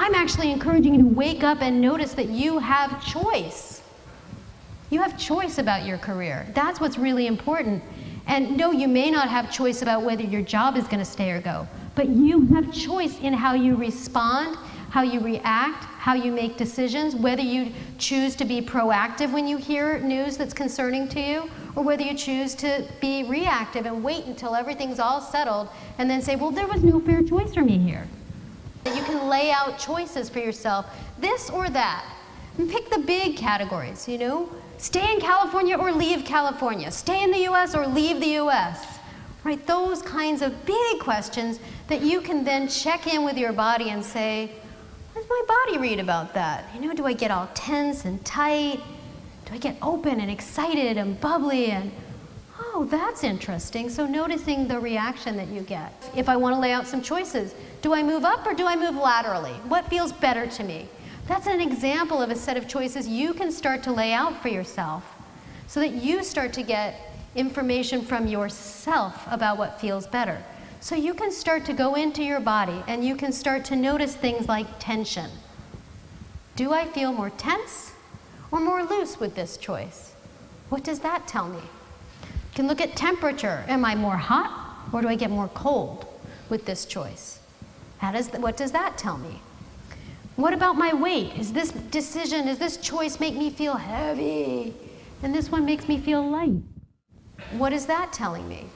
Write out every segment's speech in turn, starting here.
I'm actually encouraging you to wake up and notice that you have choice. You have choice about your career. That's what's really important. And no, you may not have choice about whether your job is going to stay or go, but you have choice in how you respond, how you react, how you make decisions, whether you choose to be proactive when you hear news that's concerning to you, or whether you choose to be reactive and wait until everything's all settled and then say, well, there was no fair choice for me here. You can lay out choices for yourself, this or that, and pick the big categories, you know? Stay in California or leave California. Stay in the US or leave the US. Right? Those kinds of big questions that you can then check in with your body and say, what does my body read about that? You know, do I get all tense and tight? Do I get open and excited and bubbly and, oh, that's interesting. So noticing the reaction that you get. If I want to lay out some choices, do I move up or do I move laterally? What feels better to me? That's an example of a set of choices you can start to lay out for yourself so that you start to get information from yourself about what feels better. So you can start to go into your body and you can start to notice things like tension. Do I feel more tense or more loose with this choice? What does that tell me? You can look at temperature. Am I more hot or do I get more cold with this choice? What does that tell me? What about my weight? Is this decision, does this choice make me feel heavy? And this one makes me feel light. What is that telling me?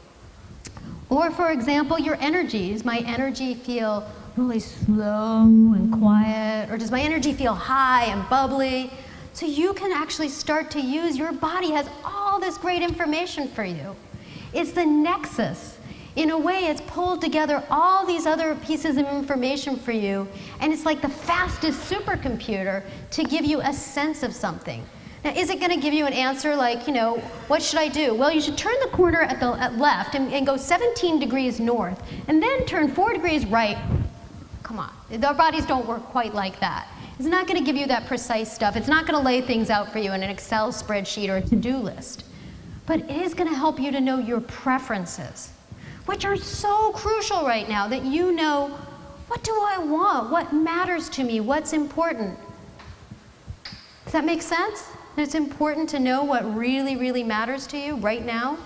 Or for example, your energy. Does my energy feel really slow and quiet? Or does my energy feel high and bubbly? So you can actually start to use, your body has all this great information for you. It's the nexus. In a way, it's pulled together all these other pieces of information for you, and it's like the fastest supercomputer to give you a sense of something. Now, is it going to give you an answer like, you know, what should I do? Well, you should turn the corner at the left and go 17 degrees north, and then turn 4 degrees right. Come on. Our bodies don't work quite like that. It's not going to give you that precise stuff. It's not going to lay things out for you in an Excel spreadsheet or a to-do list. But it is going to help you to know your preferences, which are so crucial right now, that you know, what do I want? What matters to me? What's important? Does that make sense? It's important to know what really, really matters to you right now.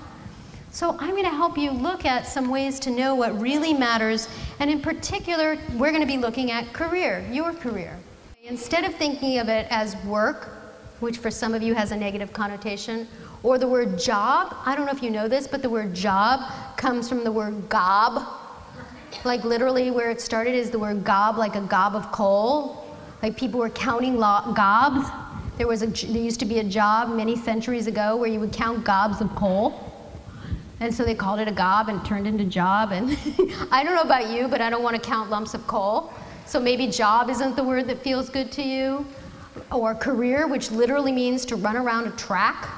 So I'm going to help you look at some ways to know what really matters, and in particular, we're going to be looking at career, your career. Instead of thinking of it as work, which for some of you has a negative connotation, or the word job. I don't know if you know this, but the word job comes from the word gob. Like literally where it started is the word gob, like a gob of coal. Like people were counting gobs. There used to be a job many centuries ago where you would count gobs of coal. And so they called it a gob and turned into job. And I don't know about you, but I don't want to count lumps of coal. So maybe job isn't the word that feels good to you. Or career, which literally means to run around a track.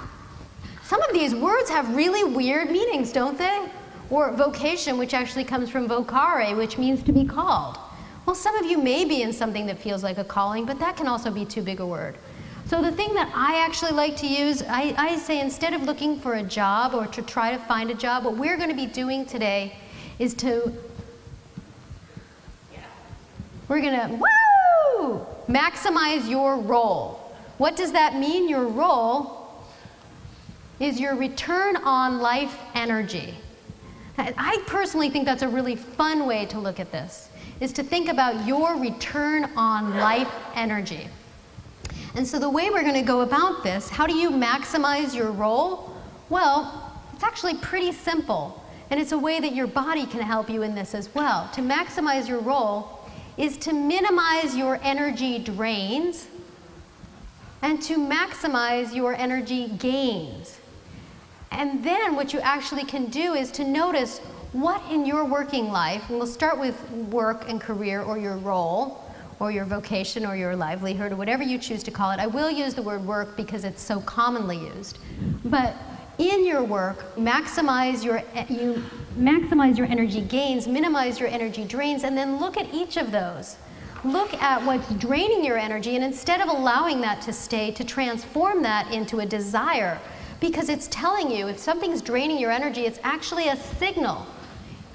Some of these words have really weird meanings, don't they? Or vocation, which actually comes from vocare, which means to be called. Well, some of you may be in something that feels like a calling, but that can also be too big a word. So the thing that I actually like to use, I say instead of looking for a job or to try to find a job, what we're going to be doing today is we're going to, woo! Maximize your role. What does that mean? Your role is your return on life energy. I personally think that's a really fun way to look at this, is to think about your return on life energy. And so the way we're going to go about this, how do you maximize your role? Well, it's actually pretty simple, and it's a way that your body can help you in this as well. To maximize your role is to minimize your energy drains and to maximize your energy gains. And then what you actually can do is to notice what in your working life, and we'll start with work and career or your role or your vocation or your livelihood or whatever you choose to call it. I will use the word work because it's so commonly used. But in your work, maximize your energy gains, minimize your energy drains, and then look at each of those. Look at what's draining your energy, and instead of allowing that to stay, to transform that into a desire. Because it's telling you, if something's draining your energy, it's actually a signal.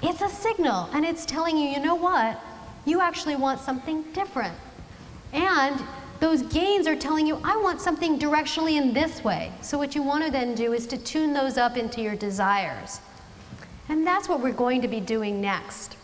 It's a signal, and it's telling you, you know what? You actually want something different. And those gains are telling you, I want something directionally in this way. So what you want to then do is to tune those up into your desires. And that's what we're going to be doing next.